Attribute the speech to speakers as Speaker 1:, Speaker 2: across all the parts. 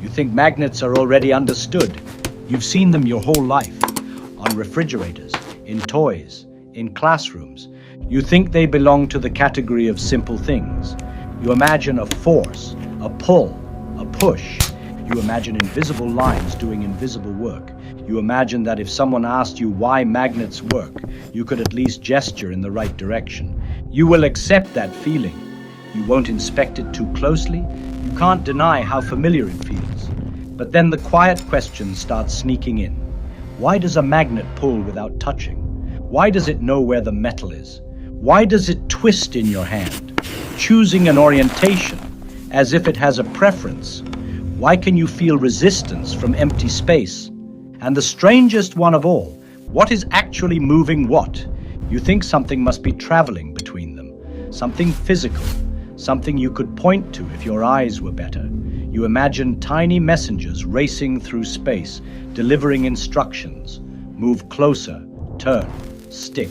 Speaker 1: You think magnets are already understood. You've seen them your whole life, on refrigerators, in toys, in classrooms. You think they belong to the category of simple things. You imagine a force, a pull, a push. You imagine invisible lines doing invisible work. You imagine that if someone asked you why magnets work, you could at least gesture in the right direction. You will accept that feeling. You won't inspect it too closely. You can't deny how familiar it feels. But then the quiet questions start sneaking in. Why does a magnet pull without touching? Why does it know where the metal is? Why does it twist in your hand, choosing an orientation as if it has a preference? Why can you feel resistance from empty space? And the strangest one of all, what is actually moving what? You think something must be traveling between them, something physical, something you could point to if your eyes were better. You imagine tiny messengers racing through space, delivering instructions. Move closer, turn, stick.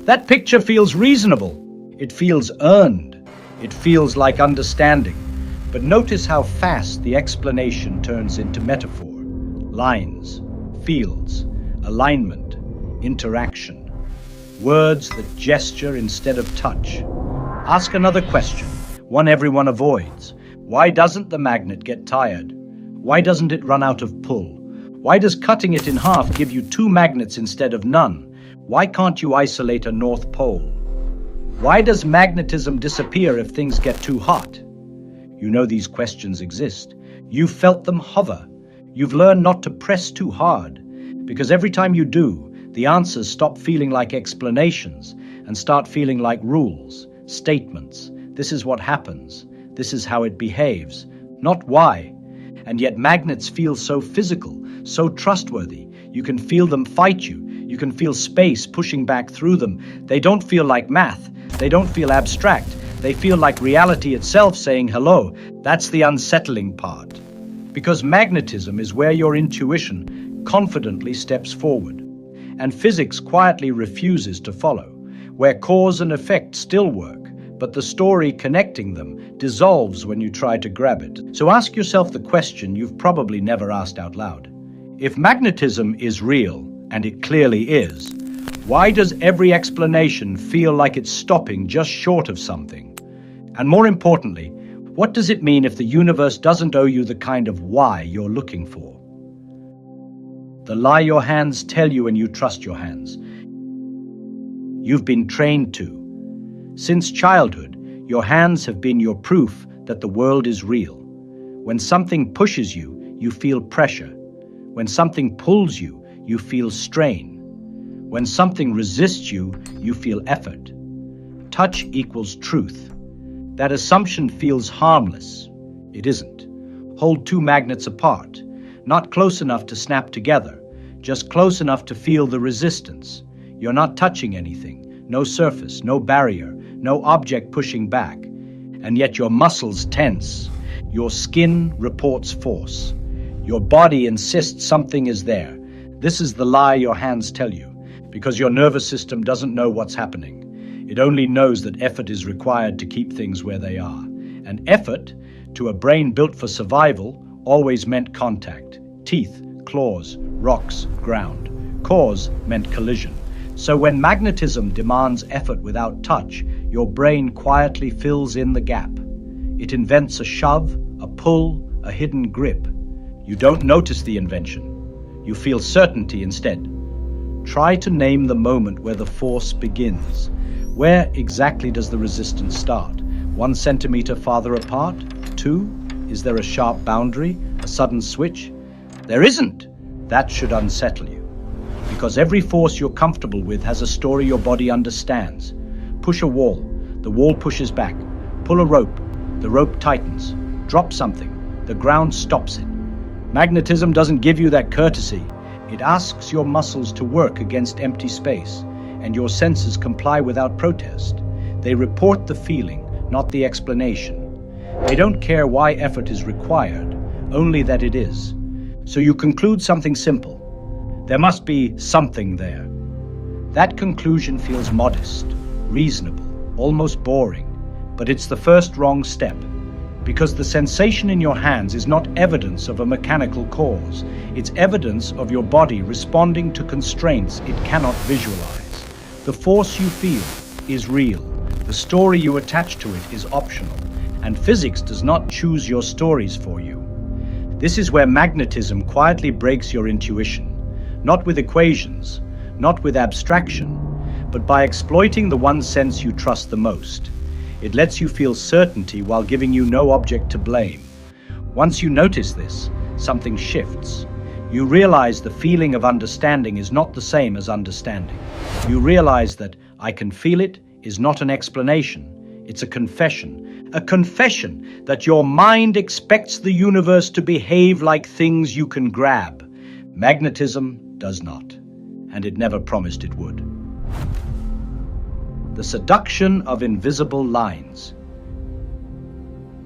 Speaker 1: That picture feels reasonable. It feels earned. It feels like understanding. But notice how fast the explanation turns into metaphor. Lines, fields, alignment, interaction. Words that gesture instead of touch. Ask another question, one everyone avoids. Why doesn't the magnet get tired? Why doesn't it run out of pull? Why does cutting it in half give you 2 magnets instead of none? Why can't you isolate a North Pole? Why does magnetism disappear if things get too hot? You know these questions exist. You've felt them hover. You've learned not to press too hard, because every time you do, the answers stop feeling like explanations and start feeling like rules, statements. This is what happens. This is how it behaves, not why. And yet magnets feel so physical, so trustworthy. You can feel them fight you. You can feel space pushing back through them. They don't feel like math. They don't feel abstract. They feel like reality itself saying hello. That's the unsettling part. Because magnetism is where your intuition confidently steps forward, and physics quietly refuses to follow, where cause and effect still work, but the story connecting them dissolves when you try to grab it. So ask yourself the question you've probably never asked out loud. If magnetism is real, and it clearly is, why does every explanation feel like it's stopping just short of something? And more importantly, what does it mean if the universe doesn't owe you the kind of why you're looking for? The lie your hands tell you and you trust your hands. You've been trained to. Since childhood, your hands have been your proof that the world is real. When something pushes you, you feel pressure. When something pulls you, you feel strain. When something resists you, you feel effort. Touch equals truth. That assumption feels harmless. It isn't. Hold 2 magnets apart, not close enough to snap together, just close enough to feel the resistance. You're not touching anything, no surface, no barrier, no object pushing back. And yet your muscles tense. Your skin reports force. Your body insists something is there. This is the lie your hands tell you, because your nervous system doesn't know what's happening. It only knows that effort is required to keep things where they are. And effort, to a brain built for survival, always meant contact. Teeth, claws, rocks, ground. Cause meant collision. So when magnetism demands effort without touch, your brain quietly fills in the gap. It invents a shove, a pull, a hidden grip. You don't notice the invention. You feel certainty instead. Try to name the moment where the force begins. Where exactly does the resistance start? 1 centimeter farther apart? 2? Is there a sharp boundary? A sudden switch? There isn't. That should unsettle you. Because every force you're comfortable with has a story your body understands. Push a wall. The wall pushes back. Pull a rope. The rope tightens. Drop something. The ground stops it. Magnetism doesn't give you that courtesy. It asks your muscles to work against empty space, and your senses comply without protest. They report the feeling, not the explanation. They don't care why effort is required, only that it is. So you conclude something simple. There must be something there. That conclusion feels modest, reasonable, almost boring, but it's the first wrong step. Because the sensation in your hands is not evidence of a mechanical cause. It's evidence of your body responding to constraints it cannot visualize. The force you feel is real. The story you attach to it is optional. And physics does not choose your stories for you. This is where magnetism quietly breaks your intuition. Not with equations, not with abstraction, but by exploiting the one sense you trust the most. It lets you feel certainty while giving you no object to blame. Once you notice this, something shifts. You realize the feeling of understanding is not the same as understanding. You realize that "I can feel it" is not an explanation. It's a confession. A confession that your mind expects the universe to behave like things you can grab. Magnetism does not, and it never promised it would. The seduction of invisible lines.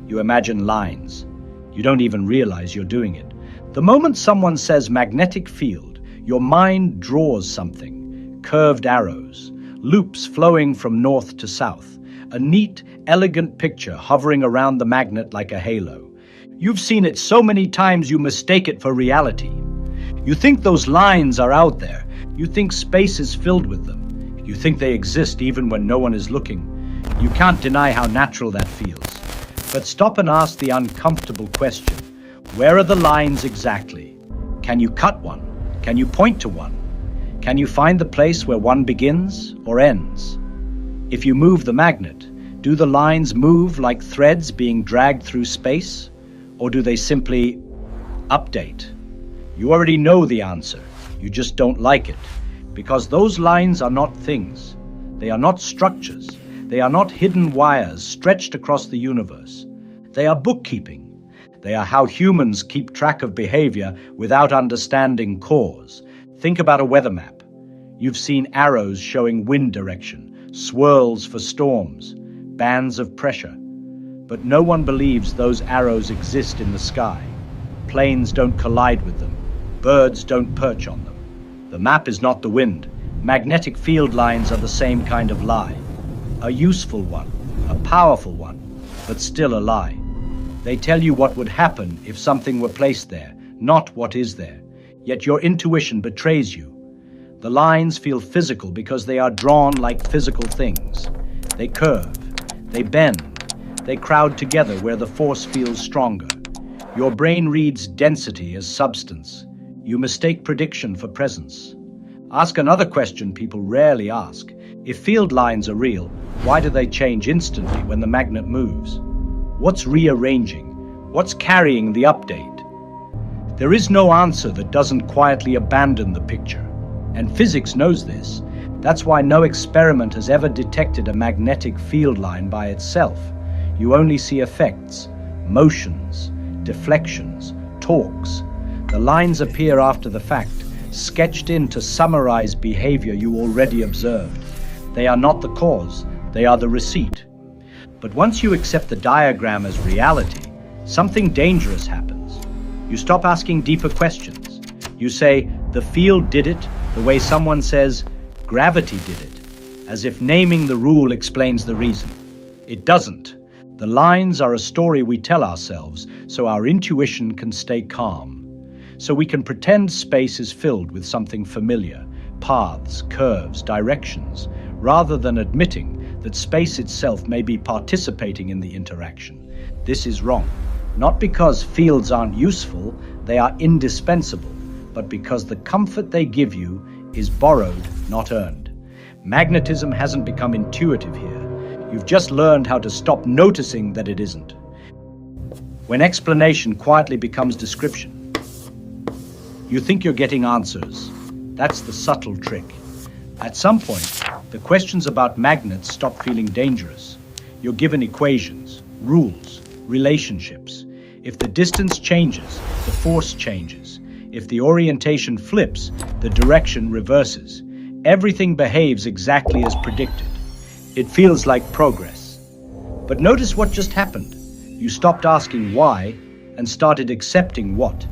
Speaker 1: You imagine lines. You don't even realize you're doing it. The moment someone says magnetic field, your mind draws something. Curved arrows, loops flowing from north to south, a neat, elegant picture hovering around the magnet like a halo. You've seen it so many times you mistake it for reality. You think those lines are out there. You think space is filled with them. You think they exist even when no one is looking. You can't deny how natural that feels. But stop and ask the uncomfortable question. Where are the lines exactly? Can you cut one? Can you point to one? Can you find the place where one begins or ends? If you move the magnet, do the lines move like threads being dragged through space? Or do they simply update? You already know the answer. You just don't like it. Because those lines are not things. They are not structures. They are not hidden wires stretched across the universe. They are bookkeeping. They are how humans keep track of behavior without understanding cause. Think about a weather map. You've seen arrows showing wind direction, swirls for storms, bands of pressure. But no one believes those arrows exist in the sky. Planes don't collide with them. Birds don't perch on them. The map is not the wind. Magnetic field lines are the same kind of lie. A useful one, a powerful one, but still a lie. They tell you what would happen if something were placed there, not what is there. Yet your intuition betrays you. The lines feel physical because they are drawn like physical things. They curve, they bend, they crowd together where the force feels stronger. Your brain reads density as substance. You mistake prediction for presence. Ask another question people rarely ask. If field lines are real, why do they change instantly when the magnet moves? What's rearranging? What's carrying the update? There is no answer that doesn't quietly abandon the picture. And physics knows this. That's why no experiment has ever detected a magnetic field line by itself. You only see effects, motions, deflections, torques. The lines appear after the fact, sketched in to summarize behavior you already observed. They are not the cause, they are the receipt. But once you accept the diagram as reality, something dangerous happens. You stop asking deeper questions. You say, the field did it, the way someone says, gravity did it, as if naming the rule explains the reason. It doesn't. The lines are a story we tell ourselves so our intuition can stay calm. So we can pretend space is filled with something familiar, paths, curves, directions, rather than admitting that space itself may be participating in the interaction. This is wrong. Not because fields aren't useful, they are indispensable, but because the comfort they give you is borrowed, not earned. Magnetism hasn't become intuitive here. You've just learned how to stop noticing that it isn't. When explanation quietly becomes description, you think you're getting answers. That's the subtle trick. At some point, the questions about magnets stop feeling dangerous. You're given equations, rules, relationships. If the distance changes, the force changes. If the orientation flips, the direction reverses. Everything behaves exactly as predicted. It feels like progress. But notice what just happened. You stopped asking why and started accepting what.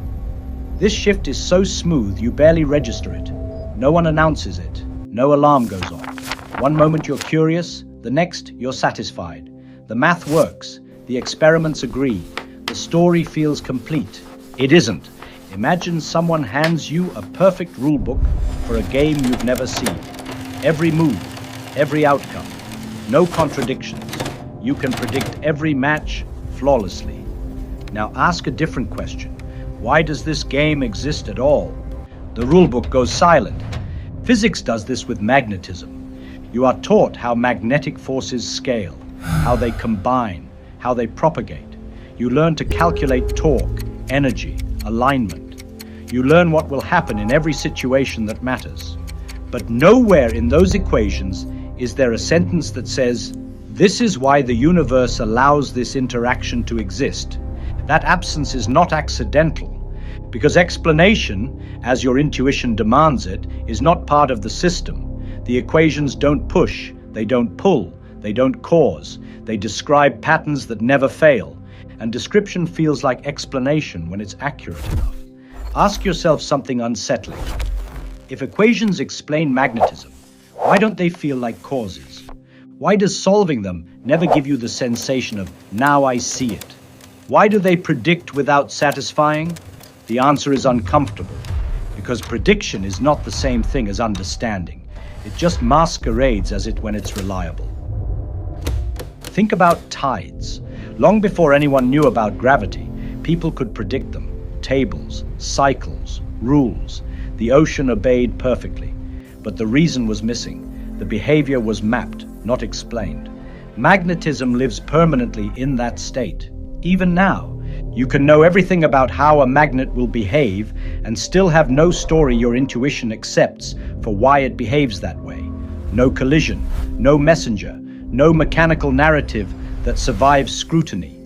Speaker 1: This shift is so smooth you barely register it. No one announces it. No alarm goes off. One moment you're curious, the next you're satisfied. The math works. The experiments agree. The story feels complete. It isn't. Imagine someone hands you a perfect rulebook for a game you've never seen. Every move, every outcome, no contradictions. You can predict every match flawlessly. Now ask a different question. Why does this game exist at all? The rulebook goes silent. Physics does this with magnetism. You are taught how magnetic forces scale, how they combine, how they propagate. You learn to calculate torque, energy, alignment. You learn what will happen in every situation that matters. But nowhere in those equations is there a sentence that says, "This is why the universe allows this interaction to exist." That absence is not accidental, because explanation, as your intuition demands it, is not part of the system. The equations don't push, they don't pull, they don't cause. They describe patterns that never fail, and description feels like explanation when it's accurate enough. Ask yourself something unsettling. If equations explain magnetism, why don't they feel like causes? Why does solving them never give you the sensation of, "Now I see it"? Why do they predict without satisfying? The answer is uncomfortable, because prediction is not the same thing as understanding. It just masquerades as it when it's reliable. Think about tides. Long before anyone knew about gravity, people could predict them. Tables, cycles, rules. The ocean obeyed perfectly. But the reason was missing. The behavior was mapped, not explained. Magnetism lives permanently in that state. Even now, you can know everything about how a magnet will behave and still have no story your intuition accepts for why it behaves that way. No collision, no messenger, no mechanical narrative that survives scrutiny.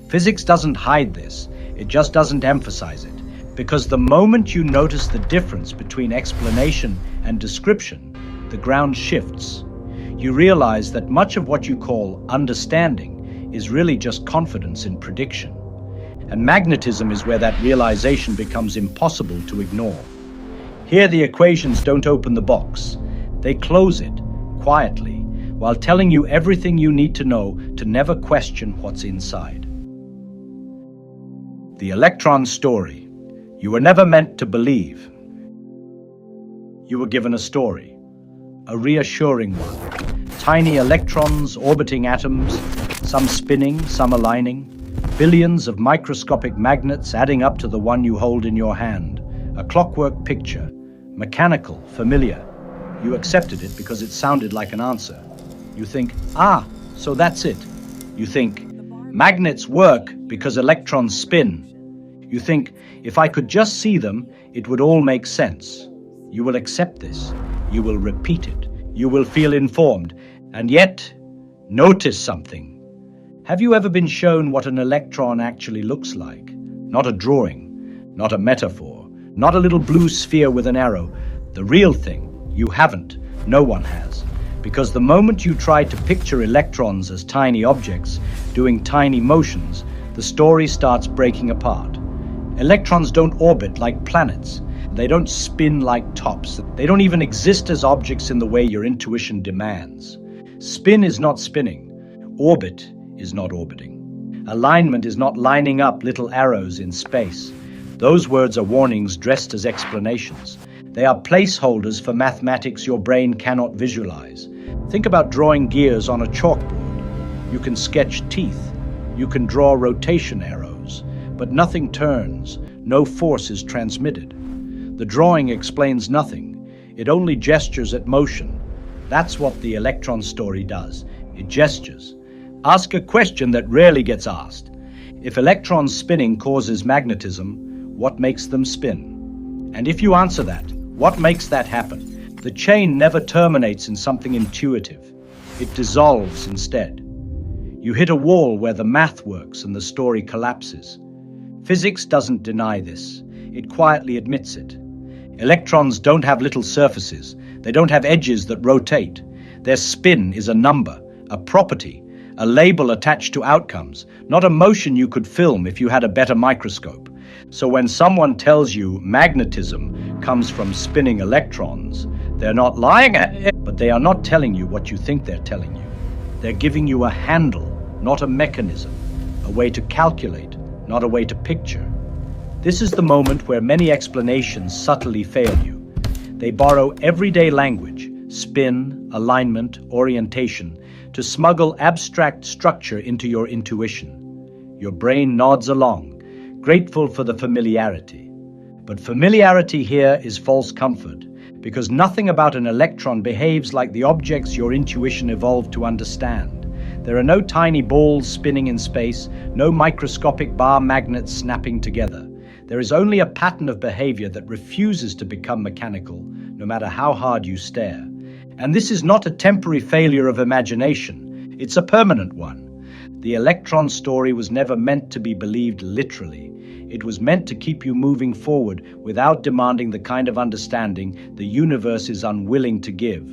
Speaker 1: Physics doesn't hide this, it just doesn't emphasize it. Because the moment you notice the difference between explanation and description, the ground shifts. You realize that much of what you call understanding is really just confidence in prediction. And magnetism is where that realization becomes impossible to ignore. Here the equations don't open the box. They close it, quietly, while telling you everything you need to know to never question what's inside. The electron story. You were never meant to believe. You were given a story, a reassuring one. Tiny electrons orbiting atoms, some spinning, some aligning. Billions of microscopic magnets adding up to the one you hold in your hand. A clockwork picture, mechanical, familiar. You accepted it because it sounded like an answer. You think, so that's it. You think, magnets work because electrons spin. You think, if I could just see them, it would all make sense. You will accept this. You will repeat it. You will feel informed. And yet, notice something. Have you ever been shown what an electron actually looks like? Not a drawing, not a metaphor, not a little blue sphere with an arrow. The real thing, you haven't. No one has. Because the moment you try to picture electrons as tiny objects, doing tiny motions, the story starts breaking apart. Electrons don't orbit like planets. They don't spin like tops. They don't even exist as objects in the way your intuition demands. Spin is not spinning. Orbit is not orbiting. Alignment is not lining up little arrows in space. Those words are warnings dressed as explanations. They are placeholders for mathematics your brain cannot visualize. Think about drawing gears on a chalkboard. You can sketch teeth. You can draw rotation arrows. But nothing turns. No force is transmitted. The drawing explains nothing. It only gestures at motion. That's what the electron story does. It gestures. Ask a question that rarely gets asked. If electrons spinning causes magnetism, what makes them spin? And if you answer that, what makes that happen? The chain never terminates in something intuitive. It dissolves instead. You hit a wall where the math works and the story collapses. Physics doesn't deny this. It quietly admits it. Electrons don't have little surfaces. They don't have edges that rotate. Their spin is a number, a property, a label attached to outcomes, not a motion you could film if you had a better microscope. So when someone tells you magnetism comes from spinning electrons, they're not lying, but they are not telling you what you think they're telling you. They're giving you a handle, not a mechanism. a way to calculate, not a way to picture. This is the moment where many explanations subtly fail you. They borrow everyday language, spin, alignment, orientation, to smuggle abstract structure into your intuition. Your brain nods along, grateful for the familiarity. But familiarity here is false comfort, because nothing about an electron behaves like the objects your intuition evolved to understand. There are no tiny balls spinning in space, no microscopic bar magnets snapping together. There is only a pattern of behavior that refuses to become mechanical, no matter how hard you stare. And this is not a temporary failure of imagination, it's a permanent one. The electron story was never meant to be believed literally. It was meant to keep you moving forward without demanding the kind of understanding the universe is unwilling to give.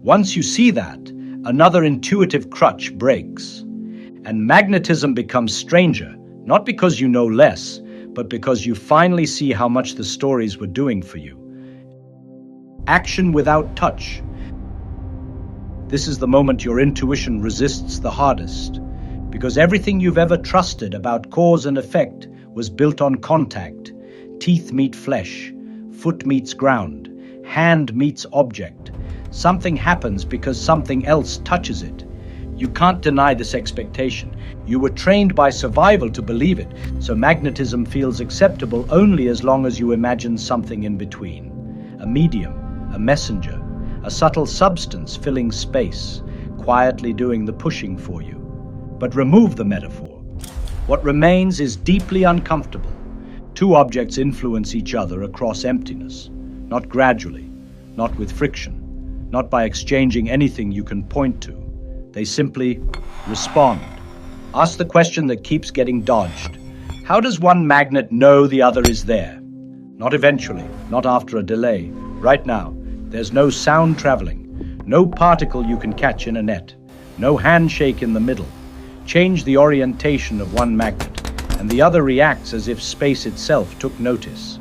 Speaker 1: Once you see that, another intuitive crutch breaks. And magnetism becomes stranger, not because you know less, but because you finally see how much the stories were doing for you. Action without touch. This is the moment your intuition resists the hardest, because everything you've ever trusted about cause and effect was built on contact. Teeth meet flesh, foot meets ground, hand meets object. Something happens because something else touches it. You can't deny this expectation. You were trained by survival to believe it, so magnetism feels acceptable only as long as you imagine something in between. A medium, a messenger, a subtle substance filling space, quietly doing the pushing for you. But remove the metaphor. What remains is deeply uncomfortable. Two objects influence each other across emptiness, not gradually, not with friction, not by exchanging anything you can point to. They simply respond. Ask the question that keeps getting dodged. How does one magnet know the other is there? Not eventually, not after a delay. Right now, there's no sound traveling, no particle you can catch in a net, no handshake in the middle. Change the orientation of one magnet, and the other reacts as if space itself took notice.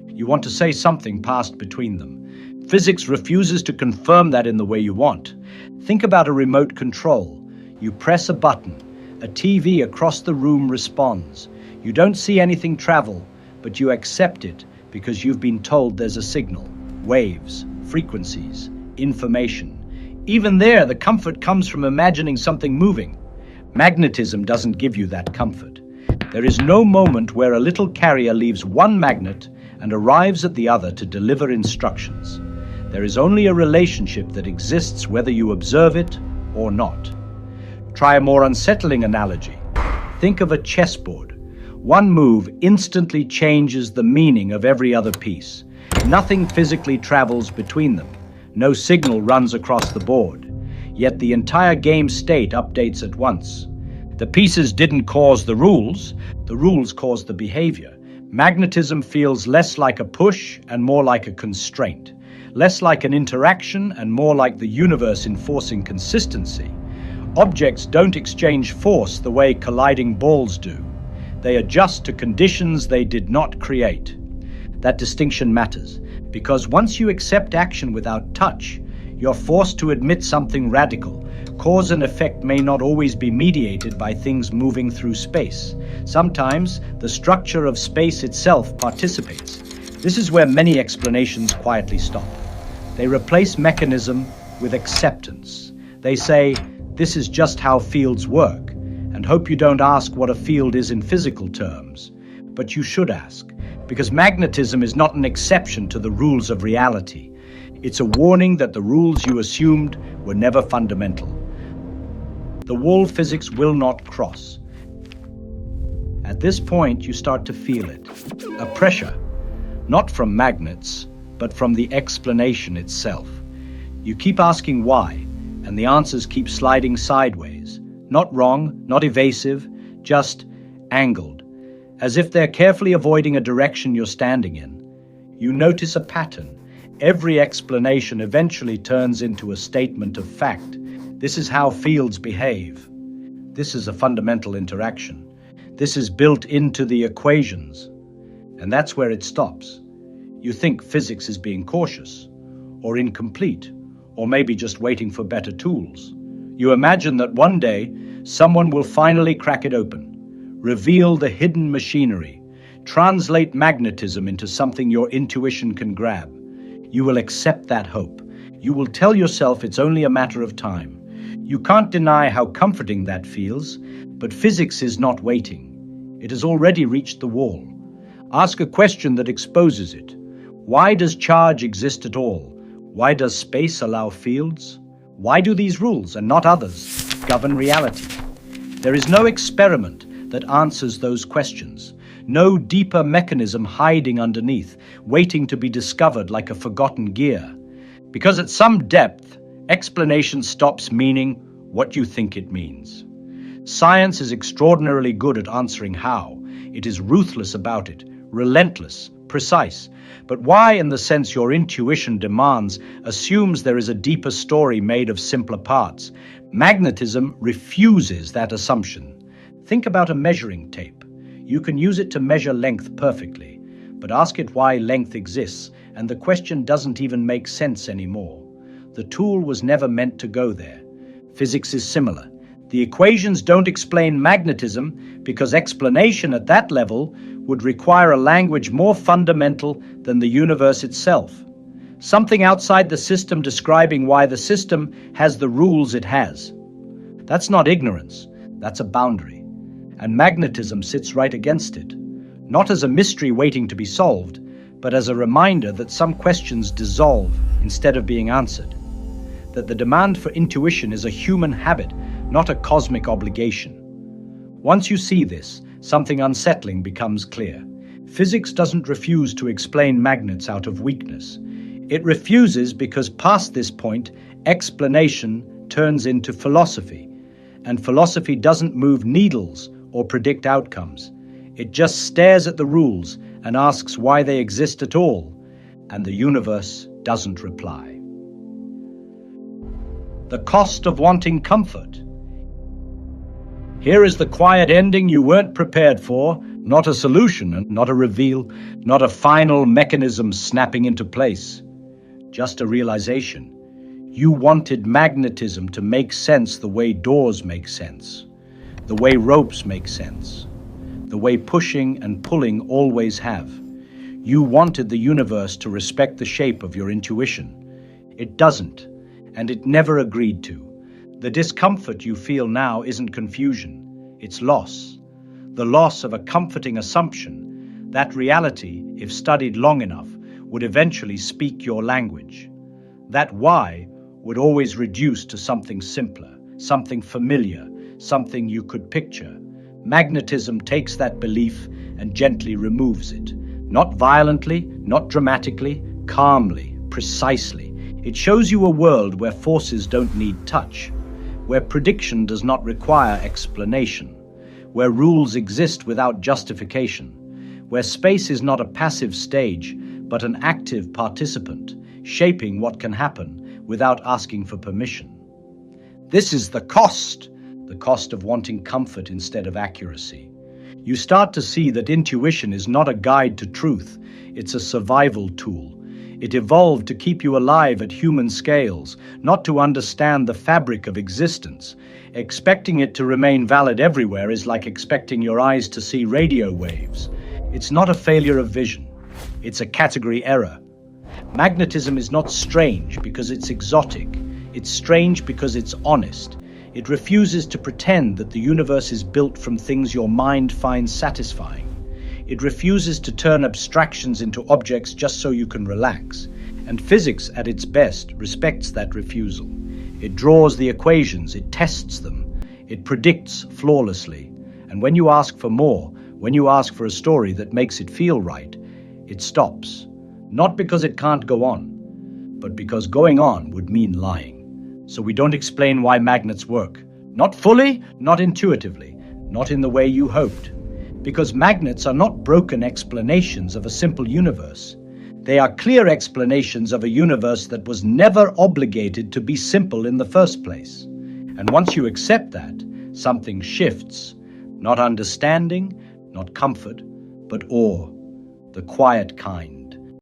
Speaker 1: You want to say something passed between them. Physics refuses to confirm that in the way you want. Think about a remote control. You press a button. A TV across the room responds. You don't see anything travel, but you accept it because you've been told there's a signal. Waves, frequencies, information. Even there, the comfort comes from imagining something moving. Magnetism doesn't give you that comfort. There is no moment where a little carrier leaves one magnet and arrives at the other to deliver instructions. There is only a relationship that exists whether you observe it or not. Try a more unsettling analogy. Think of a chessboard. One move instantly changes the meaning of every other piece. Nothing physically travels between them. No signal runs across the board. Yet the entire game state updates at once. The pieces didn't cause the rules caused the behavior. Magnetism feels less like a push and more like a constraint. Less like an interaction and more like the universe enforcing consistency. Objects don't exchange force the way colliding balls do. They adjust to conditions they did not create. That distinction matters, because once you accept action without touch, you're forced to admit something radical. Cause and effect may not always be mediated by things moving through space. Sometimes, the structure of space itself participates. This is where many explanations quietly stop. They replace mechanism with acceptance. They say, this is just how fields work, and hope you don't ask what a field is in physical terms. But you should ask, because magnetism is not an exception to the rules of reality. It's a warning that the rules you assumed were never fundamental. The wall physics will not cross. At this point, you start to feel it. A pressure, not from magnets, but from the explanation itself. You keep asking why, and the answers keep sliding sideways. Not wrong, not evasive, just angled, as if they're carefully avoiding a direction you're standing in. You notice a pattern. Every explanation eventually turns into a statement of fact. This is how fields behave. This is a fundamental interaction. This is built into the equations. And that's where it stops. You think physics is being cautious, or incomplete, or maybe just waiting for better tools. You imagine that one day, someone will finally crack it open, reveal the hidden machinery, translate magnetism into something your intuition can grab. You will accept that hope. You will tell yourself it's only a matter of time. You can't deny how comforting that feels, but physics is not waiting. It has already reached the wall. Ask a question that exposes it. Why does charge exist at all? Why does space allow fields? Why do these rules, and not others, govern reality? There is no experiment that answers those questions. No deeper mechanism hiding underneath, waiting to be discovered like a forgotten gear. Because at some depth, explanation stops meaning what you think it means. Science is extraordinarily good at answering how. It is ruthless about it, relentless, precise. But why, in the sense your intuition demands, assumes there is a deeper story made of simpler parts. Magnetism refuses that assumption. Think about a measuring tape. You can use it to measure length perfectly, but ask it why length exists, and the question doesn't even make sense anymore. The tool was never meant to go there. Physics is similar. The equations don't explain magnetism because explanation at that level would require a language more fundamental than the universe itself. Something outside the system describing why the system has the rules it has. That's not ignorance, that's a boundary. And magnetism sits right against it, not as a mystery waiting to be solved, but as a reminder that some questions dissolve instead of being answered. That the demand for intuition is a human habit, not a cosmic obligation. Once you see this, something unsettling becomes clear. Physics doesn't refuse to explain magnets out of weakness. It refuses because past this point, explanation turns into philosophy. And philosophy doesn't move needles or predict outcomes. It just stares at the rules and asks why they exist at all, and the universe doesn't reply. The cost of wanting comfort. Here is the quiet ending you weren't prepared for, not a solution and not a reveal, not a final mechanism snapping into place. Just a realization. You wanted magnetism to make sense the way doors make sense, the way ropes make sense, the way pushing and pulling always have. You wanted the universe to respect the shape of your intuition. It doesn't, and it never agreed to. The discomfort you feel now isn't confusion, it's loss. The loss of a comforting assumption that reality, if studied long enough, would eventually speak your language. That why would always reduce to something simpler, something familiar, something you could picture. Magnetism takes that belief and gently removes it. Not violently, not dramatically, calmly, precisely. It shows you a world where forces don't need touch, where prediction does not require explanation, where rules exist without justification, where space is not a passive stage, but an active participant, shaping what can happen without asking for permission. This is the cost of wanting comfort instead of accuracy. You start to see that intuition is not a guide to truth, it's a survival tool. It evolved to keep you alive at human scales, not to understand the fabric of existence. Expecting it to remain valid everywhere is like expecting your eyes to see radio waves. It's not a failure of vision, it's a category error. Magnetism is not strange because it's exotic. It's strange because it's honest. It refuses to pretend that the universe is built from things your mind finds satisfying. It refuses to turn abstractions into objects just so you can relax. And physics, at its best, respects that refusal. It draws the equations, it tests them, it predicts flawlessly. And when you ask for more, when you ask for a story that makes it feel right, it stops. Not because it can't go on, but because going on would mean lying. So we don't explain why magnets work. Not fully, not intuitively, not in the way you hoped. Because magnets are not broken explanations of a simple universe. They are clear explanations of a universe that was never obligated to be simple in the first place. And once you accept that, something shifts. Not understanding, not comfort, but awe, the quiet kind.